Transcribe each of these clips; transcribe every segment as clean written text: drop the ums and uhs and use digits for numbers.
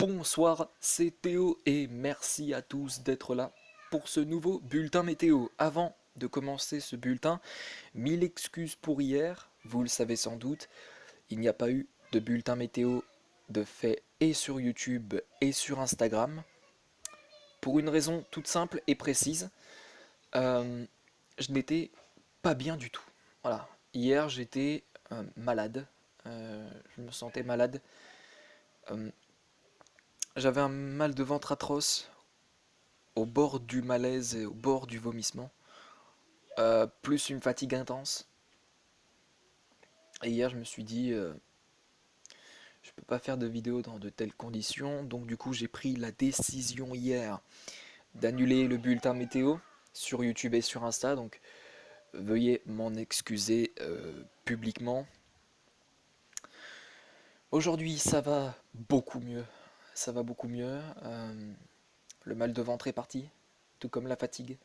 Bonsoir, c'est Théo et merci à tous d'être là pour ce nouveau bulletin météo. Avant de commencer ce bulletin, mille excuses pour hier, vous le savez sans doute, il n'y a pas eu de bulletin météo de fait et sur YouTube et sur Instagram, pour une raison toute simple et précise, euh, je n'étais pas bien du tout. Voilà, hier j'étais malade, je me sentais malade. Euh, J'avais un mal de ventre atroce, au bord du malaise et au bord du vomissement, plus une fatigue intense. Et hier, je me suis dit, je peux pas faire de vidéo dans de telles conditions, donc du coup, j'ai pris la décision hier d'annuler le bulletin météo sur YouTube et sur Insta. Donc, veuillez m'en excuser publiquement. Aujourd'hui, ça va beaucoup mieux. Ça va beaucoup mieux. Le mal de ventre est parti, tout comme la fatigue.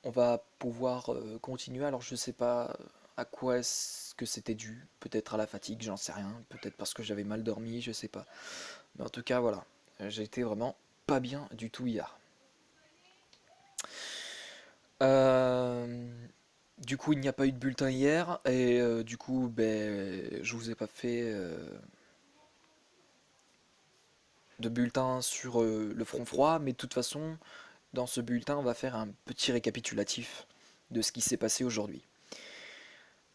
On va pouvoir continuer. Alors je sais pas à quoi est-ce que c'était dû. Peut-être à la fatigue, j'en sais rien. Peut-être parce que j'avais mal dormi, je sais pas. Mais en tout cas, voilà. J'ai été vraiment pas bien du tout hier. Euh, du coup, il n'y a pas eu de bulletin hier. Et du coup, ben, je vous ai pas fait de bulletin sur le front froid. Mais de toute façon, dans ce bulletin, on va faire un petit récapitulatif de ce qui s'est passé aujourd'hui.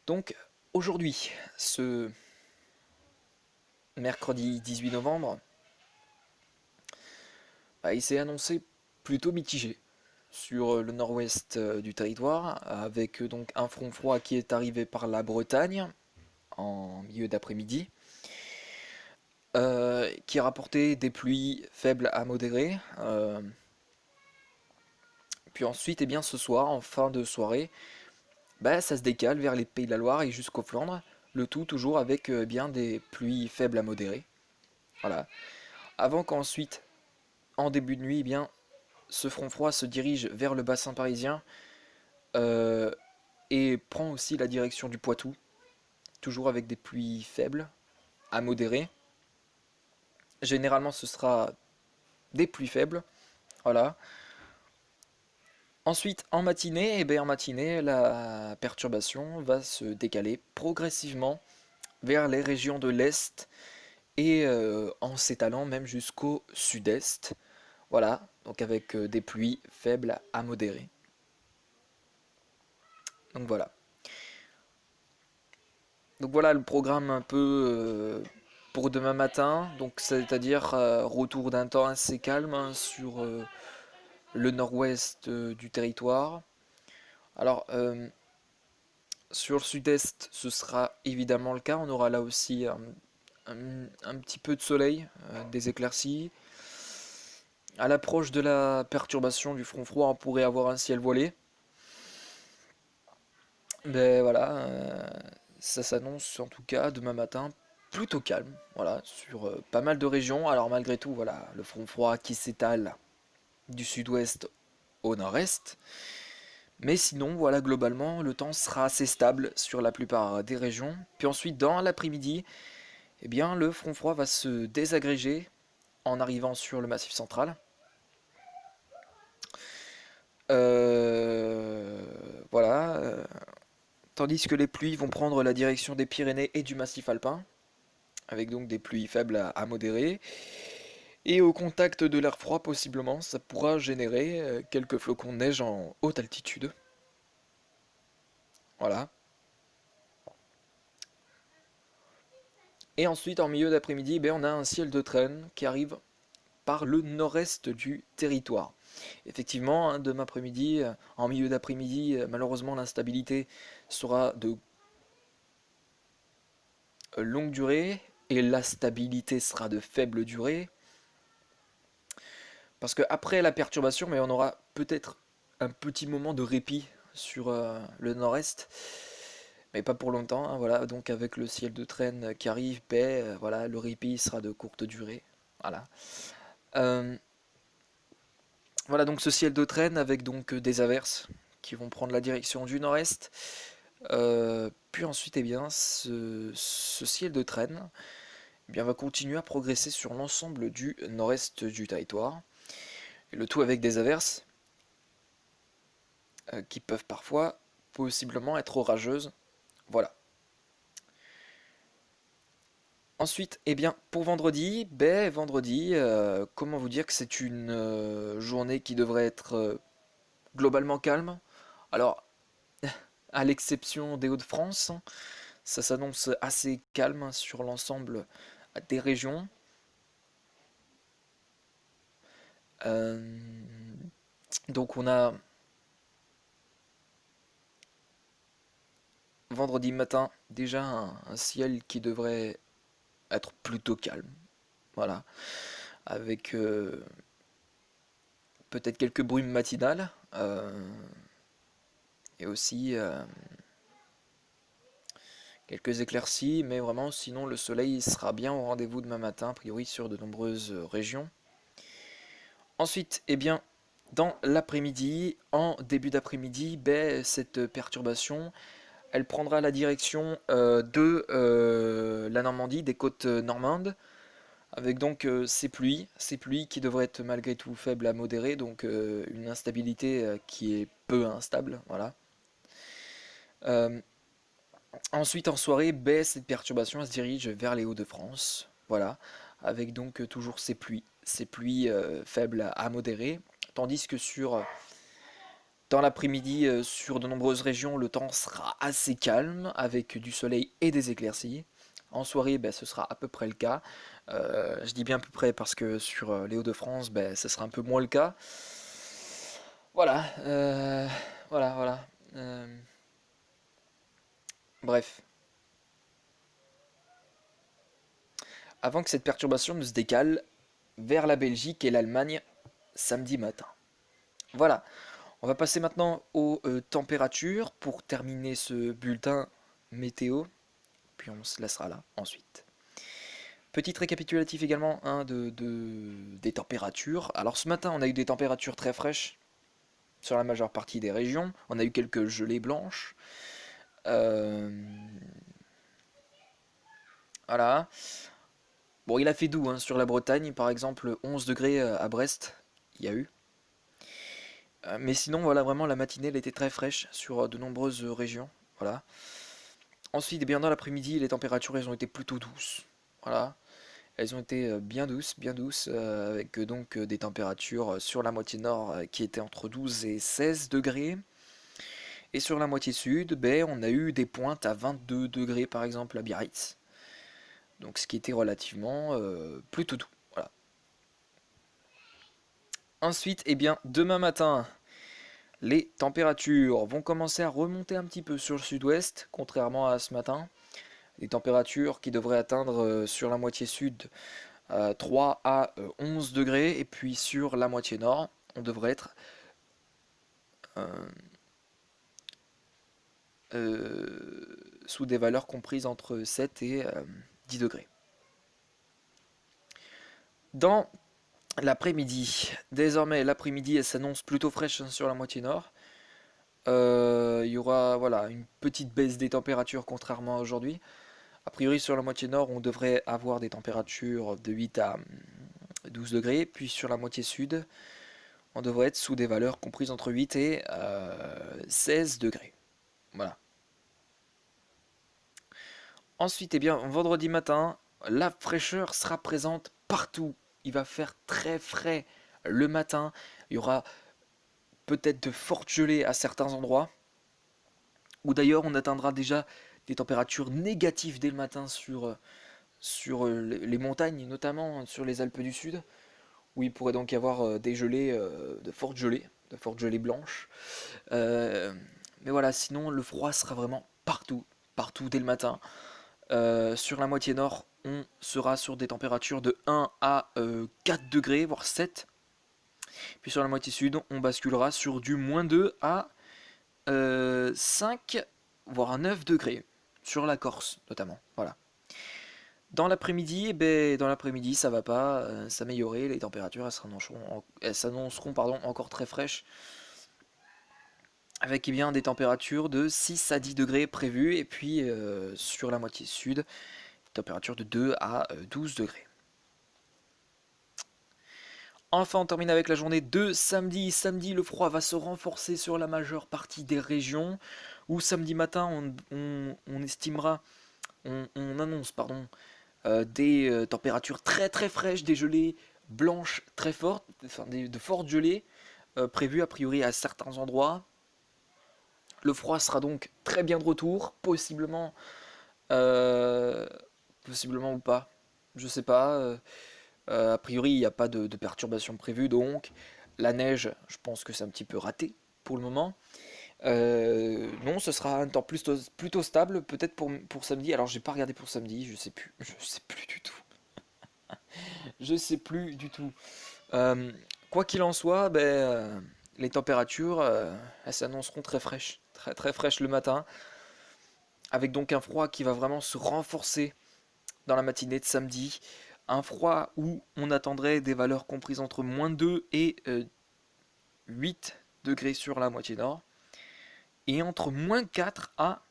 Donc, aujourd'hui, ce mercredi 18 novembre, bah, il s'est annoncé plutôt mitigé sur le nord-ouest du territoire, avec donc un front froid qui est arrivé par la Bretagne en milieu d'après-midi, qui a rapporté des pluies faibles à modérées. Puis ensuite, eh bien, ce soir, en fin de soirée, bah, ça se décale vers les Pays de la Loire et jusqu'aux Flandres, le tout toujours avec bien des pluies faibles à modérées. Voilà. Avant qu'ensuite, en début de nuit, eh bien, ce front froid se dirige vers le bassin parisien euh, et prend aussi la direction du Poitou, toujours avec des pluies faibles à modérées. Généralement, ce sera des pluies faibles. Voilà. Ensuite, en matinée, la perturbation va se décaler progressivement vers les régions de l'Est et en s'étalant même jusqu'au sud-est. Voilà, donc avec des pluies faibles à modérées. Donc voilà. Donc voilà le programme un peu pour demain matin. Donc c'est-à-dire retour d'un temps assez calme hein, sur le nord-ouest du territoire. Alors sur le sud-est, ce sera évidemment le cas. On aura là aussi un petit peu de soleil, des éclaircies. À l'approche de la perturbation du front froid, on pourrait avoir un ciel voilé. Ben voilà, ça s'annonce en tout cas demain matin plutôt calme, voilà, sur pas mal de régions. Alors malgré tout, voilà, le front froid qui s'étale du sud-ouest au nord-est. Mais sinon, voilà, globalement, le temps sera assez stable sur la plupart des régions. Puis ensuite, dans l'après-midi, eh bien, le front froid va se désagréger en arrivant sur le massif central. Euh, voilà, tandis que les pluies vont prendre la direction des Pyrénées et du massif alpin, avec donc des pluies faibles à modérées. Et au contact de l'air froid, possiblement, ça pourra générer quelques flocons de neige en haute altitude. Voilà. Et ensuite, en milieu d'après-midi, ben, on a un ciel de traîne qui arrive par le nord-est du territoire. Effectivement, hein, demain après-midi, en milieu d'après-midi, malheureusement, l'instabilité sera de longue durée et la stabilité sera de faible durée. Parce qu'après la perturbation, mais on aura peut-être un petit moment de répit sur le nord-est, mais pas pour longtemps. Hein, voilà, donc avec le ciel de traîne qui arrive, ben, voilà, le répit sera de courte durée. Voilà. Euh, voilà donc ce ciel de traîne avec donc des averses qui vont prendre la direction du nord-est. Puis ensuite, eh bien, ce ciel de traîne eh bien, va continuer à progresser sur l'ensemble du nord-est du territoire. Et le tout avec des averses qui peuvent parfois possiblement être orageuses. Voilà. Ensuite, eh bien, pour vendredi, comment vous dire que c'est une journée qui devrait être globalement calme. Alors, à l'exception des Hauts-de-France, ça s'annonce assez calme sur l'ensemble des régions. Euh, donc on a vendredi matin déjà un ciel qui devrait être plutôt calme. Voilà, avec peut-être quelques brumes matinales et aussi quelques éclaircies, mais vraiment sinon le soleil sera bien au rendez-vous demain matin, a priori sur de nombreuses régions. Ensuite, eh bien, dans l'après-midi, en début d'après-midi, cette perturbation, elle prendra la direction de la Normandie, des côtes normandes, avec donc ces pluies qui devraient être malgré tout faibles à modérées, donc une instabilité qui est peu instable, voilà. Euh, Ensuite, en soirée, cette perturbation elle se dirige vers les Hauts-de-France, voilà, avec donc toujours ces pluies faibles à modérées, tandis que dans l'après-midi, sur de nombreuses régions, le temps sera assez calme, avec du soleil et des éclaircies. En soirée, ce sera à peu près le cas. Je dis bien à peu près parce que sur les Hauts-de-France, ce sera un peu moins le cas. Voilà, voilà. Euh, Bref, avant que cette perturbation ne se décale vers la Belgique et l'Allemagne samedi matin. Voilà, on va passer maintenant aux températures pour terminer ce bulletin météo, puis on se laissera là ensuite. Petite récapitulatif également hein, des températures. Alors ce matin, on a eu des températures très fraîches sur la majeure partie des régions. On a eu quelques gelées blanches. Euh, voilà. Bon, il a fait doux hein, sur la Bretagne, par exemple 11 degrés à Brest, il y a eu. Mais sinon, voilà, vraiment la matinée, elle était très fraîche sur de nombreuses régions. Voilà. Ensuite, eh bien dans l'après-midi, les températures, elles ont été plutôt douces. Voilà. Elles ont été bien douces, avec donc des températures sur la moitié nord qui étaient entre 12 et 16 degrés. Et sur la moitié sud, on a eu des pointes à 22 degrés par exemple à Biarritz. Donc ce qui était relativement plutôt doux. Voilà. Ensuite, eh bien, demain matin, les températures vont commencer à remonter un petit peu sur le sud-ouest, contrairement à ce matin. Des températures qui devraient atteindre sur la moitié sud 3 à 11 degrés, et puis sur la moitié nord, on devrait être euh, sous des valeurs comprises entre 7 et 10 degrés. Dans l'après-midi, désormais l'après-midi elle s'annonce plutôt fraîche hein, sur la moitié nord. Il y aura voilà, une petite baisse des températures contrairement à aujourd'hui. A priori sur la moitié nord on devrait avoir des températures de 8 à 12 degrés, puis sur la moitié sud on devrait être sous des valeurs comprises entre 8 et 16 degrés. Voilà. Ensuite, eh bien, vendredi matin, la fraîcheur sera présente partout. Il va faire très frais le matin. Il y aura peut-être de fortes gelées à certains endroits. Ou d'ailleurs, on atteindra déjà des températures négatives dès le matin sur les montagnes, notamment sur les Alpes du Sud, où il pourrait donc y avoir des gelées, de fortes gelées blanches. Euh, mais voilà, sinon le froid sera vraiment partout dès le matin. Sur la moitié nord, on sera sur des températures de 1 à 4 degrés, voire 7. Puis sur la moitié sud, on basculera sur du moins 2 à 5, voire 9 degrés. Sur la Corse, notamment. Voilà. Dans l'après-midi, dans l'après-midi, ça va pas s'améliorer. Les températures, elles s'annonceront encore très fraîches. Avec eh bien, des températures de 6 à 10 degrés prévues. Et puis sur la moitié sud, température de 2 à 12 degrés. Enfin, on termine avec la journée de samedi. Samedi, le froid va se renforcer sur la majeure partie des régions, où samedi matin, on estimera, on annonce, pardon, des températures très très fraîches, des gelées blanches très fortes, enfin de fortes gelées prévues a priori à certains endroits. Le froid sera donc très bien de retour, euh, possiblement ou pas, je sais pas. A priori, il n'y a pas de perturbations prévues, donc la neige, je pense que c'est un petit peu raté pour le moment. Non, ce sera un temps plutôt stable, peut-être pour samedi. Alors, j'ai pas regardé pour samedi, je sais plus du tout. Je sais plus du tout. Quoi qu'il en soit, les températures, elles s'annonceront très fraîches, très très fraîches le matin, avec donc un froid qui va vraiment se renforcer dans la matinée de samedi. Un froid où on attendrait des valeurs comprises entre -2 et 8 degrés sur la moitié nord, et entre -4 à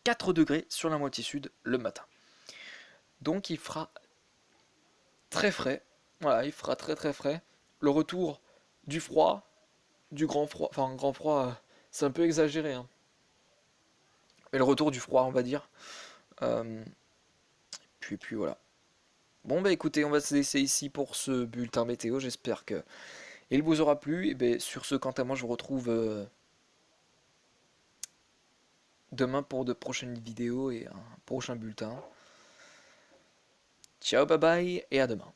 4 degrés sur la moitié sud le matin. Donc il fera très frais, voilà, il fera très très frais. Le retour du froid, du grand froid, enfin grand froid, c'est un peu exagéré, hein. Mais le retour du froid, on va dire. Euh, puis voilà. Bon bah écoutez, on va se laisser ici pour ce bulletin météo. J'espère que il vous aura plu. Et ben sur ce, quant à moi, je vous retrouve demain pour de prochaines vidéos et un prochain bulletin. Ciao, bye bye et à demain.